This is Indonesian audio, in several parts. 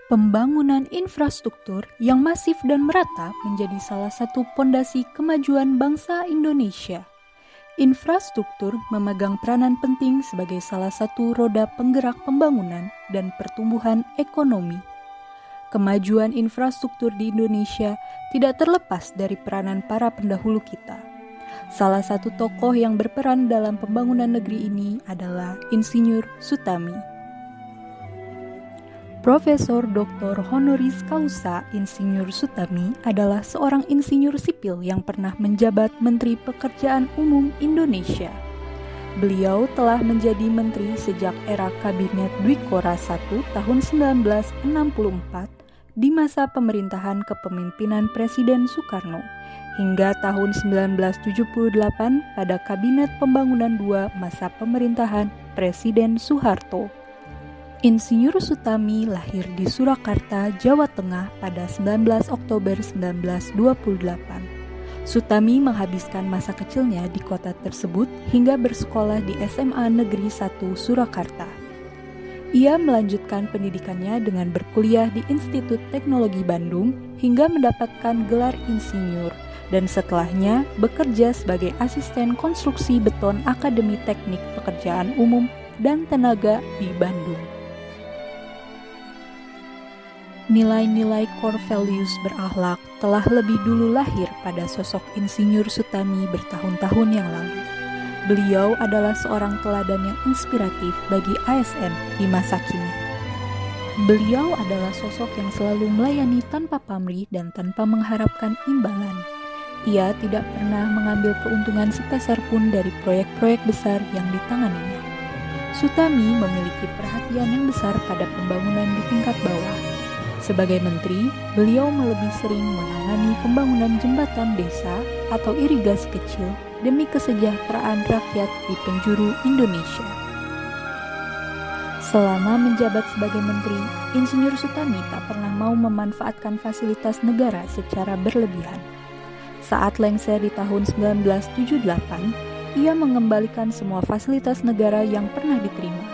Pembangunan infrastruktur yang masif dan merata menjadi salah satu pondasi kemajuan bangsa Indonesia. Infrastruktur memegang peranan penting sebagai salah satu roda penggerak pembangunan dan pertumbuhan ekonomi. Kemajuan infrastruktur di Indonesia tidak terlepas dari peranan para pendahulu kita. Salah satu tokoh yang berperan dalam pembangunan negeri ini adalah Insinyur Sutami. Profesor Dr. Honoris Causa Insinyur Sutami adalah seorang insinyur sipil yang pernah menjabat Menteri Pekerjaan Umum Indonesia. Beliau telah menjadi menteri sejak era Kabinet Dwikora I tahun 1964 di masa pemerintahan kepemimpinan Presiden Soekarno hingga tahun 1978 pada Kabinet Pembangunan II masa pemerintahan Presiden Soeharto. Insinyur Sutami lahir di Surakarta, Jawa Tengah pada 19 Oktober 1928. Sutami menghabiskan masa kecilnya di kota tersebut hingga bersekolah di SMA Negeri 1 Surakarta. Ia melanjutkan pendidikannya dengan berkuliah di Institut Teknologi Bandung hingga mendapatkan gelar insinyur dan setelahnya bekerja sebagai asisten konstruksi beton Akademi Teknik Pekerjaan Umum dan Tenaga di Bandung. Nilai-nilai core values berakhlak telah lebih dulu lahir pada sosok Insinyur Sutami bertahun-tahun yang lalu. Beliau adalah seorang teladan yang inspiratif bagi ASN di masa kini. Beliau adalah sosok yang selalu melayani tanpa pamrih dan tanpa mengharapkan imbalan. Ia tidak pernah mengambil keuntungan sepeser pun dari proyek-proyek besar yang ditanganinya. Sutami memiliki perhatian yang besar pada pembangunan di tingkat bawah. Sebagai menteri, beliau lebih sering menangani pembangunan jembatan desa atau irigasi kecil demi kesejahteraan rakyat di penjuru Indonesia. Selama menjabat sebagai menteri, Insinyur Sutami tak pernah mau memanfaatkan fasilitas negara secara berlebihan. Saat lengser di tahun 1978, ia mengembalikan semua fasilitas negara yang pernah diterima.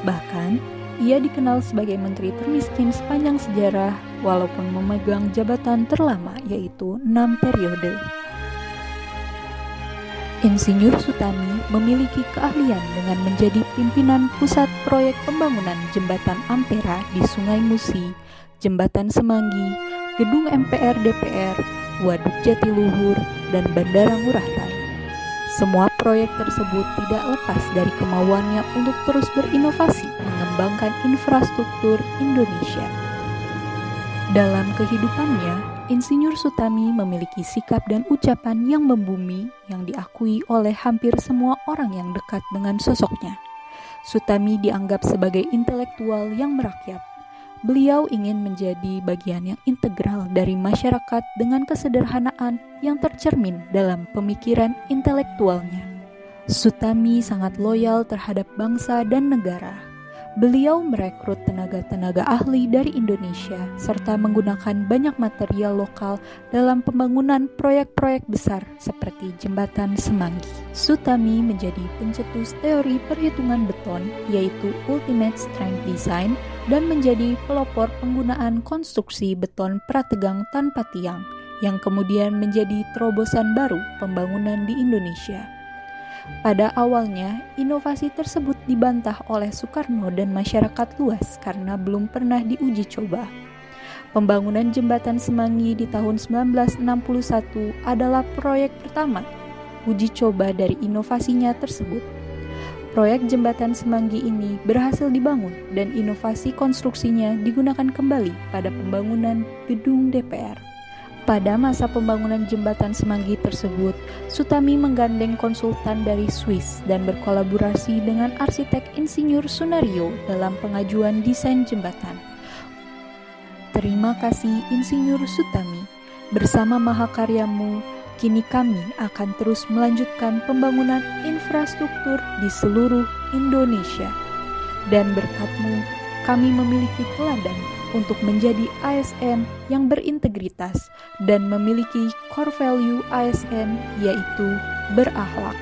Bahkan, ia dikenal sebagai menteri termiskin sepanjang sejarah walaupun memegang jabatan terlama yaitu 6 periode. Insinyur Sutami memiliki keahlian dengan menjadi pimpinan pusat proyek pembangunan Jembatan Ampera di Sungai Musi, Jembatan Semanggi, Gedung MPR DPR, Waduk Jatiluhur, dan Bandara Ngurah Rai. Semua proyek tersebut tidak lepas dari kemauannya untuk terus berinovasi mengembangkan infrastruktur Indonesia. Dalam kehidupannya, Insinyur Sutami memiliki sikap dan ucapan yang membumi yang diakui oleh hampir semua orang yang dekat dengan sosoknya. Sutami dianggap sebagai intelektual yang merakyat. Beliau ingin menjadi bagian yang integral dari masyarakat dengan kesederhanaan yang tercermin dalam pemikiran intelektualnya. Sutami sangat loyal terhadap bangsa dan negara. Beliau merekrut tenaga-tenaga ahli dari Indonesia serta menggunakan banyak material lokal dalam pembangunan proyek-proyek besar seperti Jembatan Semanggi. Sutami menjadi pencetus teori perhitungan beton yaitu Ultimate Strength Design dan menjadi pelopor penggunaan konstruksi beton prategang tanpa tiang yang kemudian menjadi terobosan baru pembangunan di Indonesia. Pada awalnya, inovasi tersebut dibantah oleh Soekarno dan masyarakat luas karena belum pernah diuji coba. Pembangunan Jembatan Semanggi di tahun 1961 adalah proyek pertama uji coba dari inovasinya tersebut. Proyek Jembatan Semanggi ini berhasil dibangun dan inovasi konstruksinya digunakan kembali pada pembangunan Gedung DPR. Pada masa pembangunan Jembatan Semanggi tersebut, Sutami menggandeng konsultan dari Swiss dan berkolaborasi dengan arsitek Insinyur Sunario dalam pengajuan desain jembatan. Terima kasih Insinyur Sutami. Bersama mahakaryamu, kini kami akan terus melanjutkan pembangunan infrastruktur di seluruh Indonesia. Dan berkatmu, kami memiliki teladan untuk menjadi ASN yang berintegritas dan memiliki core value ASN yaitu berakhlak.